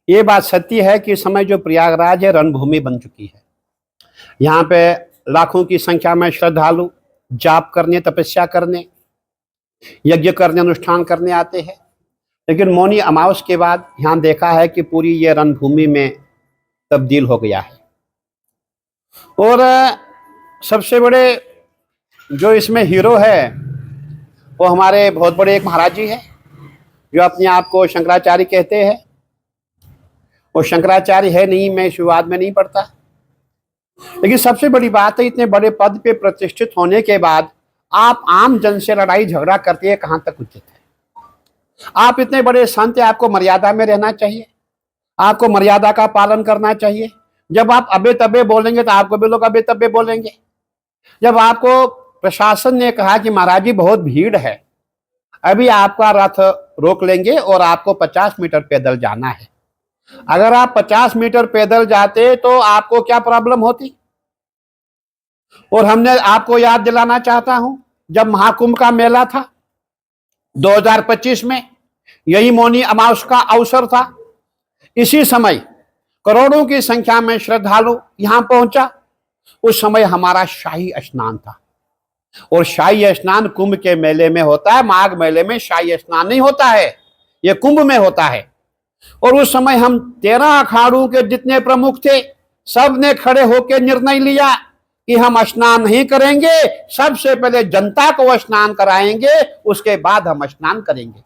ये बात सत्य है कि इस समय जो प्रयागराज है रणभूमि बन चुकी है। यहाँ पे लाखों की संख्या में श्रद्धालु जाप करने, तपस्या करने, यज्ञ करने, अनुष्ठान करने आते हैं। लेकिन मौनी अमावस के बाद यहाँ देखा है कि पूरी ये रणभूमि में तब्दील हो गया है। और सबसे बड़े जो इसमें हीरो है वो हमारे बहुत बड़े एक महाराज जी है, जो अपने आप को शंकराचार्य कहते हैं। वो शंकराचार्य है नहीं, मैं इस विवाद में नहीं पड़ता। लेकिन सबसे बड़ी बात है, इतने बड़े पद पे प्रतिष्ठित होने के बाद आप आम जन से लड़ाई झगड़ा करते हैं, कहां तक उचित है? आप इतने बड़े संत हैं, आपको मर्यादा में रहना चाहिए, आपको मर्यादा का पालन करना चाहिए। जब आप अबे तबे बोलेंगे तो आपको भी लोग अबे तबे बोलेंगे। जब आपको प्रशासन ने कहा कि महाराज जी बहुत भीड़ है, अभी आपका रथ रोक लेंगे और आपको 50 मीटर पैदल जाना है, अगर आप 50 मीटर पैदल जाते तो आपको क्या प्रॉब्लम होती? और हमने आपको याद दिलाना चाहता हूं, जब महाकुंभ का मेला था 2025 में, यही मौनी अमावस का अवसर था। इसी समय करोड़ों की संख्या में श्रद्धालु यहां पहुंचा। उस समय हमारा शाही स्नान था, और शाही स्नान कुंभ के मेले में होता है, माघ मेले में शाही स्नान नहीं होता है, यह कुंभ में होता है। और उस समय हम 13 अखाड़ों के जितने प्रमुख थे, सब ने खड़े होकर निर्णय लिया कि हम स्नान नहीं करेंगे, सबसे पहले जनता को स्नान कराएंगे, उसके बाद हम स्नान करेंगे।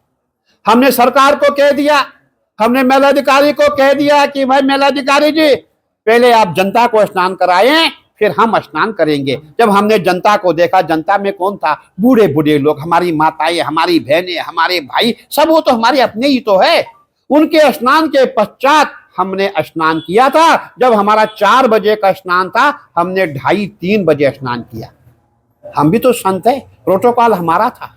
हमने सरकार को कह दिया, हमने मेलाधिकारी को कह दिया कि भाई मेलाधिकारी जी, पहले आप जनता को स्नान कराएं, फिर हम स्नान करेंगे। जब हमने जनता को देखा, जनता में कौन था? बूढ़े बूढ़े लोग, हमारी माताएं, हमारी बहनें, हमारे भाई, सब वो तो हमारे अपने ही तो है। उनके स्नान के पश्चात हमने स्नान किया था। जब हमारा 4 बजे का स्नान था, हमने 2:30-3 बजे स्नान किया। हम भी तो संत है, प्रोटोकॉल हमारा था।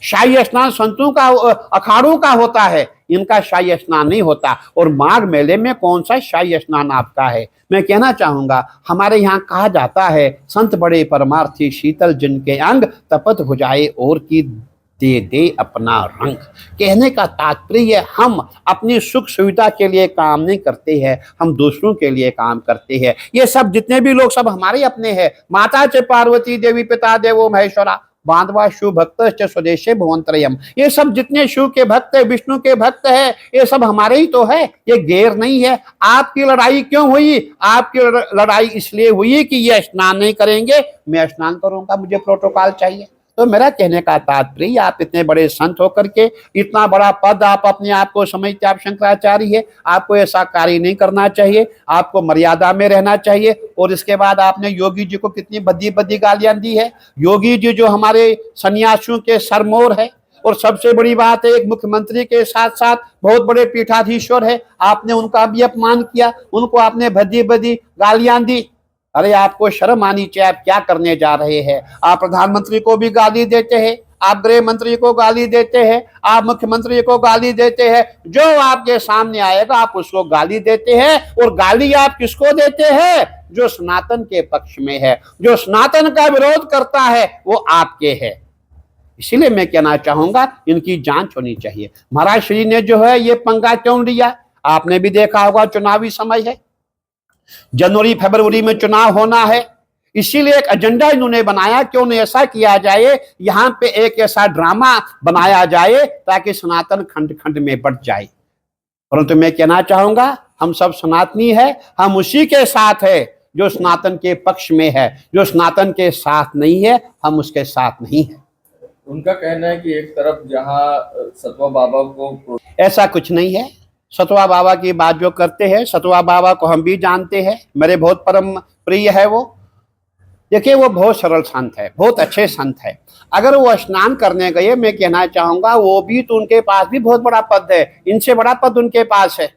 शाही स्नान संतों का, अखाड़ों का होता है, इनका शाही स्नान नहीं होता। और माघ मेले में कौन सा शाही स्नान आपका है? मैं कहना चाहूंगा, हमारे यहाँ कहा जाता है, संत बड़े परमार्थी, शीतल जिनके अंग, तपत भुजाए और की दे दे अपना रंग। कहने का तात्पर्य, हम अपनी सुख सुविधा के लिए काम नहीं करते हैं, हम दूसरों के लिए काम करते हैं। ये सब जितने भी लोग सब हमारे अपने हैं। माता च पार्वती देवी, पिता देवो महेश्वरा, बांधवा शिव भक्त स्वदेशे भुवंतरयम। ये सब जितने शिव के भक्त है, विष्णु के भक्त है, ये सब हमारे ही तो है, ये गैर नहीं है। आपकी लड़ाई क्यों हुई? आपकी लड़ाई इसलिए हुई कि ये स्नान नहीं करेंगे, मैं स्नान करूंगा, मुझे प्रोटोकॉल चाहिए। तो मेरा कहने का तात्पर्य, आप इतने बड़े संत होकर के इतना बड़ा पद आप अपने आप को समझते, आप शंकराचार्य है, आपको ऐसा कार्य नहीं करना चाहिए, आपको मर्यादा में रहना चाहिए। और इसके बाद आपने योगी जी को कितनी भद्दी भद्दी गालियां दी है। योगी जी जो हमारे सन्यासियों के सरमोर है, और सबसे बड़ी बात है, एक मुख्यमंत्री के साथ साथ बहुत बड़े पीठाधीश्वर है, आपने उनका भी अपमान किया, उनको आपने भद्दी भद्दी गालियां दी। अरे आपको शर्म आनी चाहिए, आप क्या करने जा रहे हैं? आप प्रधानमंत्री को भी गाली देते हैं, आप गृह मंत्री को गाली देते हैं, आप मुख्यमंत्री को गाली देते हैं, जो आपके सामने आएगा आप उसको गाली देते हैं। और गाली आप किसको देते हैं? जो सनातन के पक्ष में है, जो सनातन का विरोध करता है, वो आपके है। इसीलिए मैं कहना चाहूंगा, इनकी जांच होनी चाहिए। महाराज श्री ने जो है ये पंगा क्यों लिया? आपने भी देखा होगा, चुनावी समय है, जनवरी फरवरी में चुनाव होना है, इसीलिए एक एजेंडा इन्होंने बनाया, क्यों नहीं ऐसा किया जाए, यहां पे एक ऐसा ड्रामा बनाया जाए ताकि सनातन खंड खंड में बढ़ जाए। परंतु मैं कहना चाहूंगा, हम सब सनातनी है, हम उसी के साथ है जो सनातन के पक्ष में है, जो सनातन के साथ नहीं है, हम उसके साथ नहीं है। उनका कहना है कि एक तरफ जहां सतवा बाबा को, ऐसा कुछ नहीं है। सतवा बाबा की बात जो करते हैं, सतवा बाबा को हम भी जानते हैं, मेरे बहुत परम प्रिय है वो। देखिए वो बहुत सरल संत है, बहुत अच्छे संत है। अगर वो स्नान करने गए, मैं कहना चाहूंगा, वो भी तो उनके पास भी बहुत बड़ा पद है, इनसे बड़ा पद उनके पास है,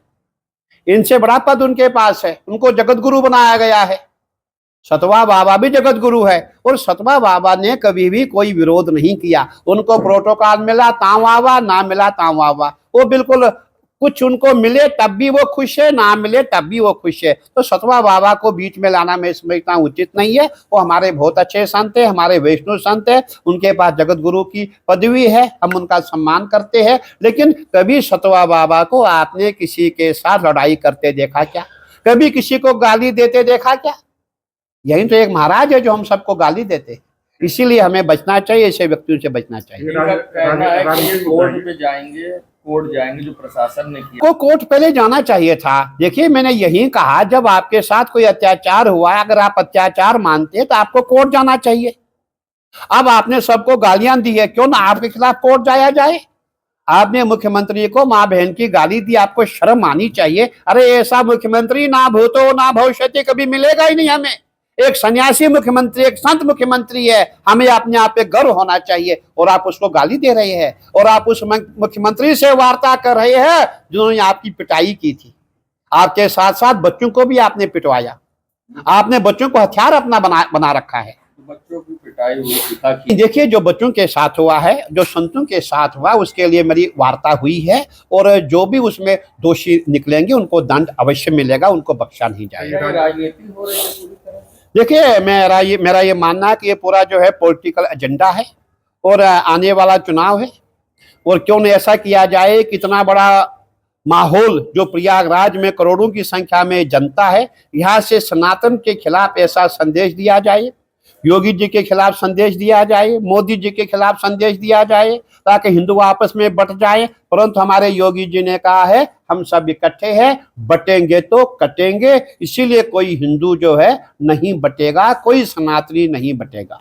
इनसे बड़ा पद उनके पास है, उनको जगत गुरु बनाया गया है। सतवा बाबा भी जगत गुरु है, और सतवा बाबा ने कभी भी कोई विरोध नहीं किया। उनको प्रोटोकॉल मिला तांवावा, ना मिला तांवावा, वो बिल्कुल कुछ उनको मिले तब भी वो खुश है, ना मिले तब भी वो खुश है। तो सतवा बाबा को बीच में लाना मैं समझता हूँ उचित नहीं है। वो हमारे बहुत अच्छे संत है, हमारे वैष्णव संत है, उनके पास जगत गुरु की पदवी है, हम उनका सम्मान करते हैं। लेकिन कभी सतवा बाबा को आपने किसी के साथ लड़ाई करते देखा क्या? कभी किसी को गाली देते देखा क्या? यही तो एक महाराज है जो हम सबको गाली देते हैं। इसीलिए हमें बचना चाहिए, ऐसे व्यक्तियों से बचना चाहिए। इनका कहना है कि ये कोर्ट पे जाएंगे, कोर्ट जाएंगे, जो प्रशासन ने किया। को कोर्ट पहले जाना चाहिए था। देखिए, मैंने यही कहा, जब आपके साथ कोई अत्याचार हुआ, अगर आप अत्याचार मानते हैं तो आपको कोर्ट जाना चाहिए। अब आपने सबको गालियां दी है, क्यों ना आपके खिलाफ कोर्ट जाया जाए? आपने मुख्यमंत्री को माँ बहन की गाली दी, आपको शर्म आनी चाहिए। अरे ऐसा मुख्यमंत्री ना भूतो ना भविष्यति कभी मिलेगा ही नहीं हमें। एक सन्यासी मुख्यमंत्री, एक संत मुख्यमंत्री है, हमें अपने आप पे गर्व होना चाहिए। और आप उसको गाली दे रहे हैं, और आप उस मुख्यमंत्री से वार्ता कर रहे हैं जिन्होंने आपकी पिटाई की थी। आपके साथ साथ बच्चों को भी आपने पिटवाया। आपने बच्चों को हथियार अपना बना रखा है। बच्चों की पिटाई हुई, शिक्षा की। देखिए, जो बच्चों के साथ हुआ है, जो संतों के साथ हुआ, उसके लिए मेरी वार्ता हुई है, और जो भी उसमें दोषी निकलेंगे उनको दंड अवश्य मिलेगा, उनको बख्शा नहीं जाएगा। राजनीति हो रही है पूरी तरह। देखिए, मेरा ये मानना है कि ये पूरा जो है पॉलिटिकल एजेंडा है, और आने वाला चुनाव है। और क्यों नहीं ऐसा किया जाए, कितना बड़ा माहौल जो प्रयागराज में करोड़ों की संख्या में जनता है, यहाँ से सनातन के खिलाफ ऐसा संदेश दिया जाए, योगी जी के खिलाफ संदेश दिया जाए, मोदी जी के खिलाफ संदेश दिया जाए, ताकि हिंदू आपस में बट जाए। परंतु हमारे योगी जी ने कहा है हम सब इकट्ठे हैं, बटेंगे तो कटेंगे। इसीलिए कोई हिंदू जो है नहीं बटेगा, कोई सनातनी नहीं बटेगा।